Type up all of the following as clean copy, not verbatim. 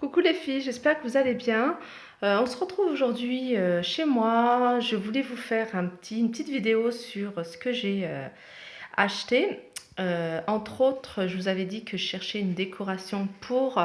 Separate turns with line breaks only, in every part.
Coucou les filles, j'espère que vous allez bien. On se retrouve aujourd'hui chez moi. Je voulais vous faire une petite vidéo sur ce que j'ai acheté. Entre autres, je vous avais dit que je cherchais une décoration pour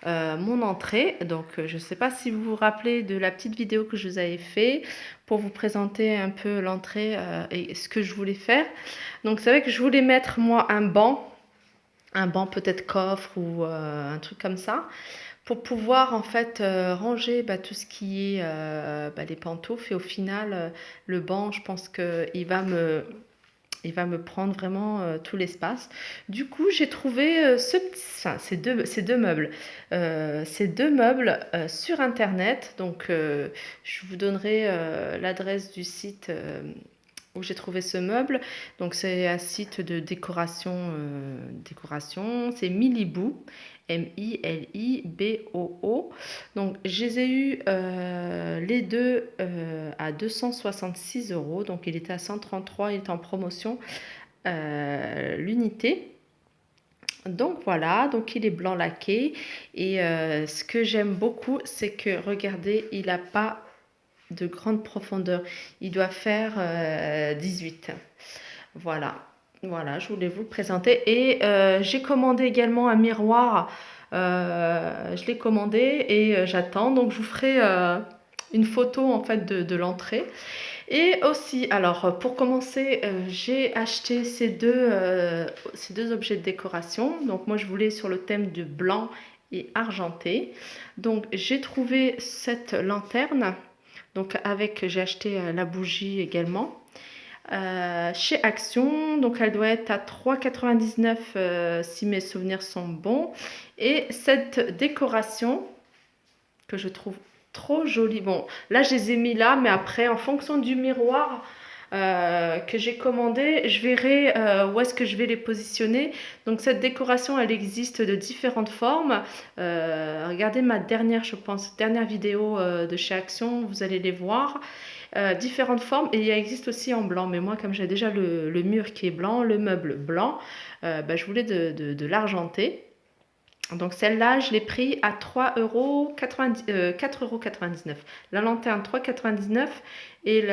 mon entrée. Donc, je ne sais pas si vous vous rappelez de la petite vidéo que je vous avais fait pour vous présenter un peu l'entrée et ce que je voulais faire. Donc, c'est vrai que je voulais mettre moi un banc peut-être coffre ou un truc comme ça pour pouvoir en fait ranger tout ce qui est les pantoufles et au final le banc je pense il va me prendre vraiment tout l'espace. Du coup j'ai trouvé ces deux meubles sur internet donc je vous donnerai l'adresse du site où j'ai trouvé ce meuble. Donc c'est un site de décoration, c'est Miliboo, Miliboo. Donc je les ai eu les deux à 266 euros. Donc il était à 133, il est en promotion l'unité. Donc voilà, donc il est blanc laqué et ce que j'aime beaucoup c'est que regardez, il n'a pas de grande profondeur. Il doit faire 18. Voilà. Voilà, je voulais vous le présenter. Et j'ai commandé également un miroir. Je l'ai commandé et j'attends. Donc je vous ferai une photo en fait de l'entrée. Et aussi, alors pour commencer, j'ai acheté ces deux objets de décoration. Donc moi je voulais sur le thème de blanc et argenté. Donc j'ai trouvé cette lanterne. Donc j'ai acheté la bougie également. Chez Action, donc elle doit être à 3,99 si mes souvenirs sont bons. Et cette décoration que je trouve trop jolie. Bon, là je les ai mis là, mais après en fonction du miroir que j'ai commandé, je verrai où est-ce que je vais les positionner. Donc cette décoration, elle existe de différentes formes. Regardez ma dernière vidéo de chez Action, vous allez les voir. Différentes formes et il existe aussi en blanc. Mais moi, comme j'ai déjà le mur qui est blanc, le meuble blanc, je voulais de l'argenté. Donc celle-là, je l'ai pris à 4,99 €. La lanterne 3,99 € et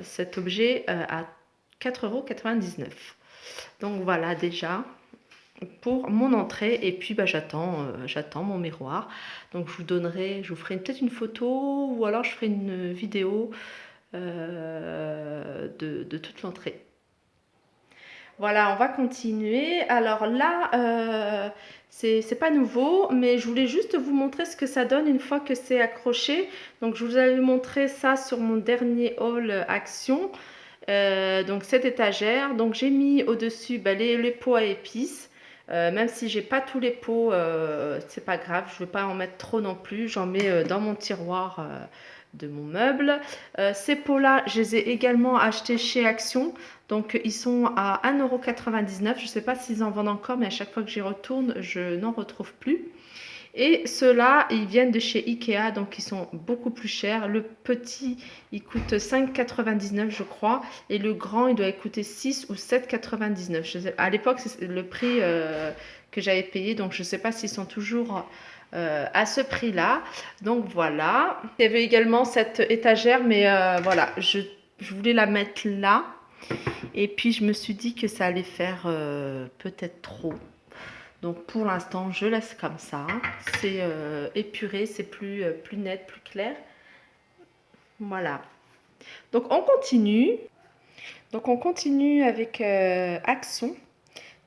cet objet à 4,99 €. Donc voilà déjà pour mon entrée et puis j'attends mon miroir. Donc je vous ferai peut-être une photo ou alors je ferai une vidéo de toute l'entrée. Voilà, on va continuer. Alors là, c'est pas nouveau, mais je voulais juste vous montrer ce que ça donne une fois que c'est accroché. Donc je vous avais montré ça sur mon dernier haul Action. Donc cette étagère. Donc j'ai mis au-dessus les pots à épices. Même si j'ai pas tous les pots, c'est pas grave, je ne veux pas en mettre trop non plus. J'en mets dans mon tiroir de mon meuble. Ces pots-là, je les ai également achetés chez Action. Donc ils sont à 1,99 €. Je ne sais pas s'ils en vendent encore, mais à chaque fois que j'y retourne, je n'en retrouve plus. Et ceux-là, ils viennent de chez Ikea, donc ils sont beaucoup plus chers. Le petit, il coûte 5,99 € je crois. Et le grand, il doit coûter 6 ou 7,99 €. À l'époque, c'est le prix que j'avais payé, donc je ne sais pas s'ils sont toujours à ce prix-là. Donc voilà. Il y avait également cette étagère, mais voilà, je voulais la mettre là. Et puis je me suis dit que ça allait faire peut-être trop. Donc pour l'instant, je laisse comme ça. C'est épuré, c'est plus net, plus clair. Voilà. Donc on continue. Donc on continue avec Action.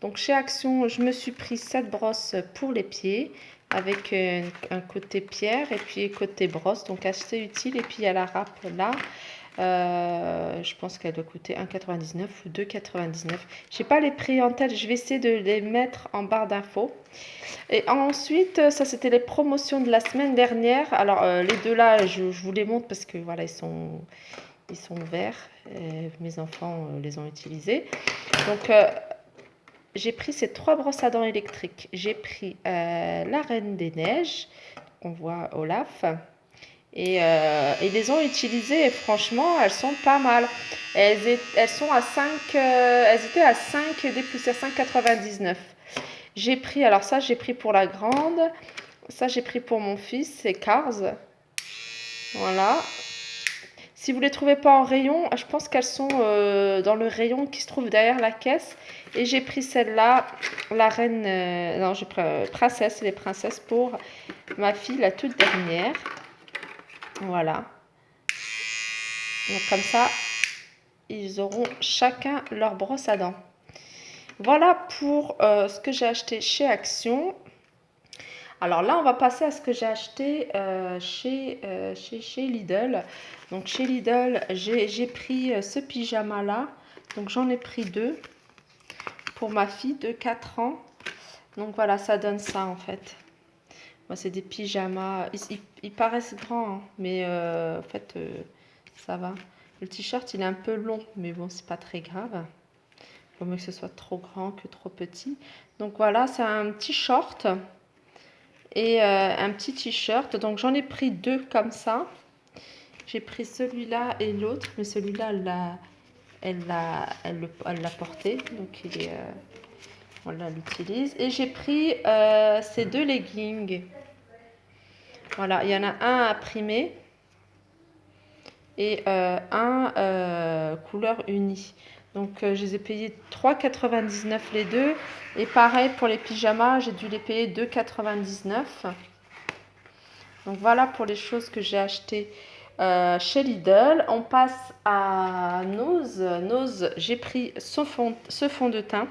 Donc chez Action, je me suis pris cette brosse pour les pieds avec un côté pierre et puis côté brosse. Donc assez utile. Et puis il y a la râpe là. Je pense qu'elle doit coûter 1,99 € ou 2,99 €. Je n'ai pas les prix en tête, je vais essayer de les mettre en barre d'infos. Et ensuite, ça c'était les promotions de la semaine dernière. Alors les deux là, je vous les montre parce que voilà, ils sont verts. Mes enfants les ont utilisés. Donc j'ai pris ces 3 brosses à dents électriques. J'ai pris la Reine des Neiges, on voit Olaf. Et ils les ont utilisées et franchement, elles sont pas mal. Elles sont à 5, elles étaient à 5 des poussières, 5,99. J'ai pris, alors ça, j'ai pris pour la grande. Ça, j'ai pris pour mon fils, c'est Cars. Voilà. Si vous ne les trouvez pas en rayon, je pense qu'elles sont dans le rayon qui se trouve derrière la caisse. Et j'ai pris celle-là, la reine, non, j'ai pris princesse, les princesses pour ma fille, la toute dernière. Voilà. Donc comme ça, ils auront chacun leur brosse à dents. Voilà pour ce que j'ai acheté chez Action. Alors là, on va passer à ce que j'ai acheté chez Lidl. Donc chez Lidl, j'ai pris ce pyjama-là. Donc j'en ai pris 2 pour ma fille de 4 ans. Donc voilà, ça donne ça en fait. Moi, c'est des pyjamas. Ils paraissent grands, hein, mais en fait, ça va. Le t-shirt, il est un peu long, mais bon, c'est pas très grave. Il vaut mieux que ce soit trop grand que trop petit. Donc voilà, c'est un petit short et un petit t-shirt. Donc j'en ai pris 2 comme ça. J'ai pris celui-là et l'autre, mais celui-là, elle l'a porté. Donc on l'utilise. Et j'ai pris ces 2 leggings. Voilà, il y en a un imprimé et un couleur unie. Donc je les ai payés 3,99 les deux. Et pareil pour les pyjamas, j'ai dû les payer 2,99. Donc voilà pour les choses que j'ai achetées chez Lidl. On passe à Nose. Nose, j'ai pris ce fond de teint.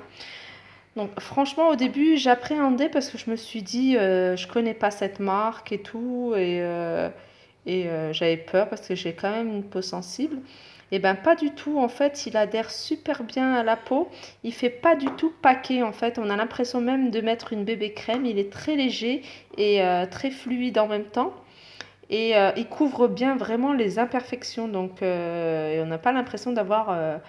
Donc franchement au début j'appréhendais parce que je me suis dit je connais pas cette marque et tout et j'avais peur parce que j'ai quand même une peau sensible. Et ben pas du tout, en fait il adhère super bien à la peau, il fait pas du tout paquet en fait, on a l'impression même de mettre une bébé crème, il est très léger et très fluide en même temps. Et il couvre bien vraiment les imperfections, donc et on n'a pas l'impression d'avoir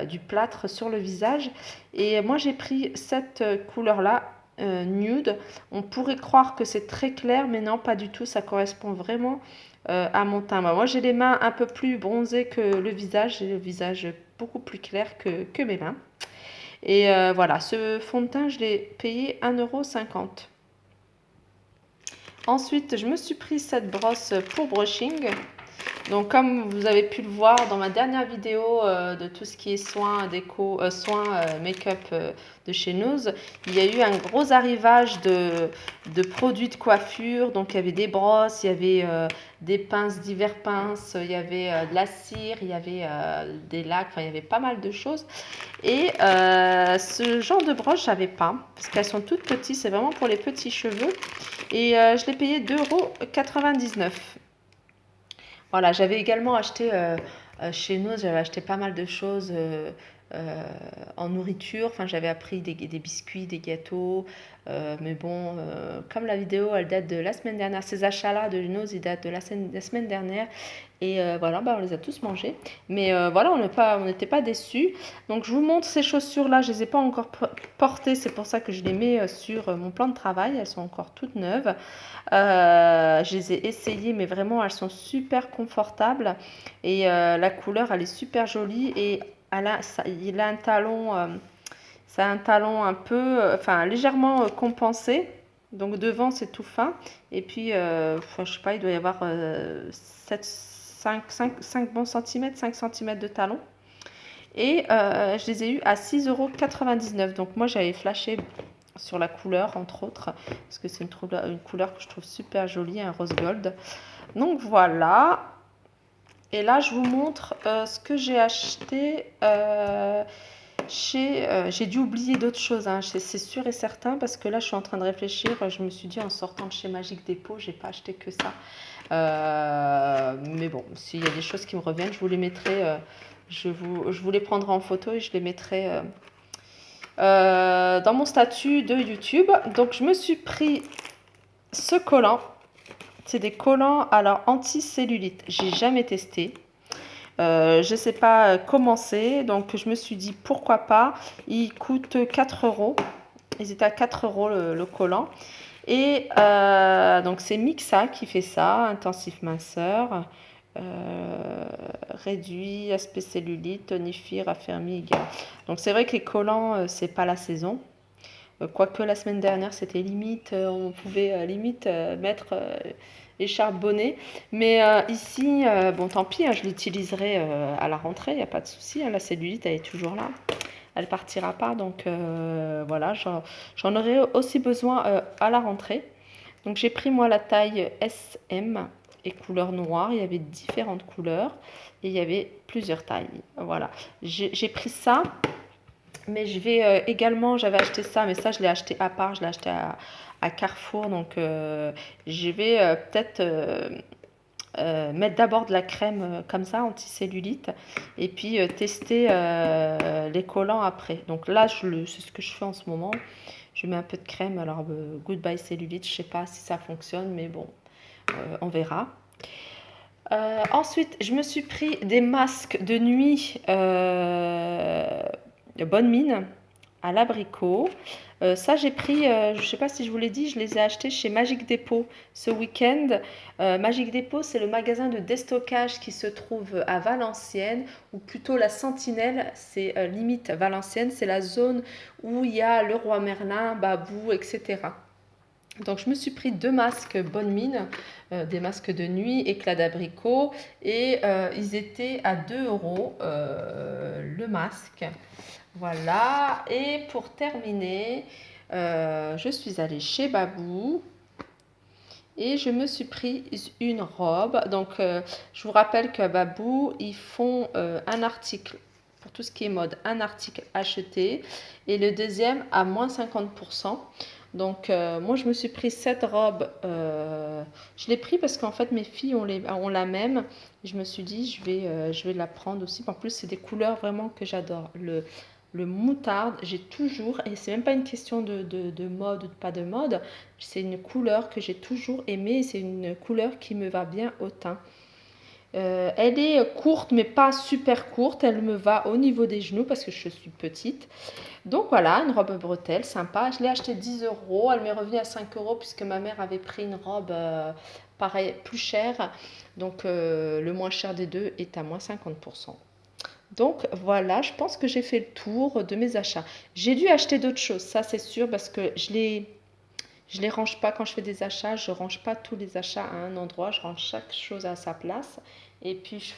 du plâtre sur le visage. Et moi j'ai pris cette couleur-là, nude. On pourrait croire que c'est très clair, mais non, pas du tout. Ça correspond vraiment à mon teint. Moi j'ai les mains un peu plus bronzées que le visage. J'ai le visage beaucoup plus clair que mes mains. Et voilà, ce fond de teint, je l'ai payé 1,50 €. Ensuite, je me suis pris cette brosse pour brushing. Donc, comme vous avez pu le voir dans ma dernière vidéo de tout ce qui est soins déco, make-up de chez Nose, il y a eu un gros arrivage de produits de coiffure. Donc, il y avait des brosses, il y avait des pinces, divers pinces, il y avait de la cire, il y avait des lacs, enfin, il y avait pas mal de choses. Et ce genre de broche, j'avais pas, parce qu'elles sont toutes petites, c'est vraiment pour les petits cheveux. Et je l'ai payé 2,99 €. Voilà, j'avais également acheté chez nous, j'avais acheté pas mal de choses en nourriture. Enfin, j'avais appris des biscuits, des gâteaux. Mais bon, comme la vidéo, elle date de la semaine dernière, ces achats-là de Nose, ils datent de la semaine dernière. Et voilà, bah, on les a tous mangés. Mais voilà, on n'était pas déçus. Donc, je vous montre ces chaussures-là. Je ne les ai pas encore portées. C'est pour ça que je les mets sur mon plan de travail. Elles sont encore toutes neuves. Je les ai essayées, mais vraiment, elles sont super confortables. Et la couleur, elle est super jolie. Et il a un talon, ça a un talon un peu, enfin, légèrement compensé. Donc devant, c'est tout fin. Et puis, je sais pas, il doit y avoir 5 bons centimètres, 5 centimètres de talon. Et je les ai eus à 6,99 €. Donc moi, j'avais flashé sur la couleur, entre autres, parce que c'est une couleur que je trouve super jolie, un rose gold. Donc voilà. Et là, je vous montre ce que j'ai acheté j'ai dû oublier d'autres choses, hein, c'est sûr et certain, parce que là, je suis en train de réfléchir. Je me suis dit, en sortant de chez Magique Dépôt, j'ai pas acheté que ça. Mais bon, s'il y a des choses qui me reviennent, je vous les mettrai, je vous les prendrai en photo et je les mettrai dans mon statut de YouTube. Donc, je me suis pris ce collant. C'est des collants alors anti-cellulite. J'ai jamais testé. Je ne sais pas comment c'est, donc je me suis dit pourquoi pas. Il coûte 4 €. Ils étaient à 4 € le collant. Et donc c'est Mixa qui fait ça, intensif minceur, réduit, aspect cellulite, tonifie, raffermi, égal. Donc c'est vrai que les collants, c'est pas la saison. Quoique la semaine dernière, c'était limite, on pouvait limite mettre écharpe, bonnet. Mais ici, bon, tant pis, hein, je l'utiliserai à la rentrée, il n'y a pas de souci. Hein, la cellulite, elle est toujours là. Elle partira pas, donc voilà, j'en aurai aussi besoin à la rentrée. Donc j'ai pris moi la taille SM et couleur noire. Il y avait différentes couleurs et il y avait plusieurs tailles. Voilà, j'ai pris ça. Mais je vais également, j'avais acheté ça, mais ça je l'ai acheté à part, je l'ai acheté à Carrefour. Donc je vais peut-être mettre d'abord de la crème comme ça, anti-cellulite, et puis tester les collants après. Donc là, c'est ce que je fais en ce moment. Je mets un peu de crème, alors Goodbye Cellulite, je sais pas si ça fonctionne, mais bon, on verra. Ensuite, je me suis pris des masques de nuit de bonne mine à l'abricot. Ça, j'ai pris, je ne sais pas si je vous l'ai dit, je les ai achetés chez Magic Depot ce week-end. Magic Depot, c'est le magasin de déstockage qui se trouve à Valenciennes, ou plutôt la Sentinelle, c'est limite Valenciennes, c'est la zone où il y a le roi Merlin, Babou, etc. Donc je me suis pris 2 masques bonne mine, des masques de nuit, éclat d'abricot, et ils étaient à 2 euros le masque. Voilà, et pour terminer, je suis allée chez Babou et je me suis pris une robe. Donc je vous rappelle qu'à Babou, ils font un article, pour tout ce qui est mode, un article acheté et le deuxième à moins 50%. Donc moi je me suis pris cette robe, je l'ai pris parce qu'en fait mes filles ont la même. Je me suis dit je vais la prendre aussi. En plus c'est des couleurs vraiment que j'adore. Le moutarde, j'ai toujours, et c'est même pas une question de mode ou de pas de mode, c'est une couleur que j'ai toujours aimée, c'est une couleur qui me va bien au teint. Elle est courte, mais pas super courte, elle me va au niveau des genoux parce que je suis petite. Donc voilà, une robe bretelle sympa. Je l'ai achetée 10 euros, elle m'est revenue à 5 euros puisque ma mère avait pris une robe pareil, plus chère. Donc le moins cher des deux est à moins 50%. Donc voilà, je pense que j'ai fait le tour de mes achats. J'ai dû acheter d'autres choses, ça c'est sûr, parce que je les range pas quand je fais des achats. Je range pas tous les achats à un endroit. Je range chaque chose à sa place. Et puis je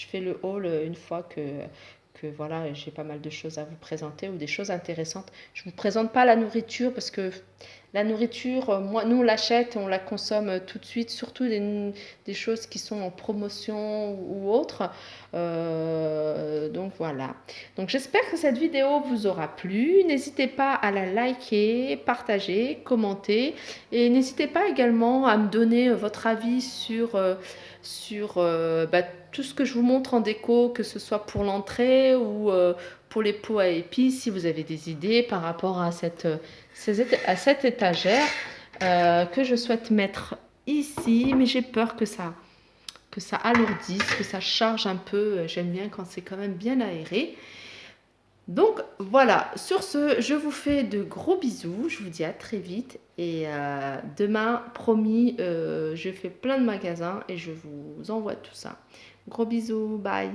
fais le haul une fois que voilà, j'ai pas mal de choses à vous présenter ou des choses intéressantes. Je vous présente pas la nourriture parce que la nourriture, moi, nous on l'achète, on la consomme tout de suite, surtout des choses qui sont en promotion ou autres. Donc voilà. Donc j'espère que cette vidéo vous aura plu. N'hésitez pas à la liker, partager, commenter. Et n'hésitez pas également à me donner votre avis sur tout ce que je vous montre en déco, que ce soit pour l'entrée ou pour les pots à épices, si vous avez des idées par rapport à cette étagère que je souhaite mettre ici. Mais j'ai peur que ça alourdisse, que ça charge un peu. J'aime bien quand c'est quand même bien aéré. Donc voilà, sur ce, je vous fais de gros bisous, je vous dis à très vite et demain, promis, je fais plein de magasins et je vous envoie tout ça. Gros bisous, bye!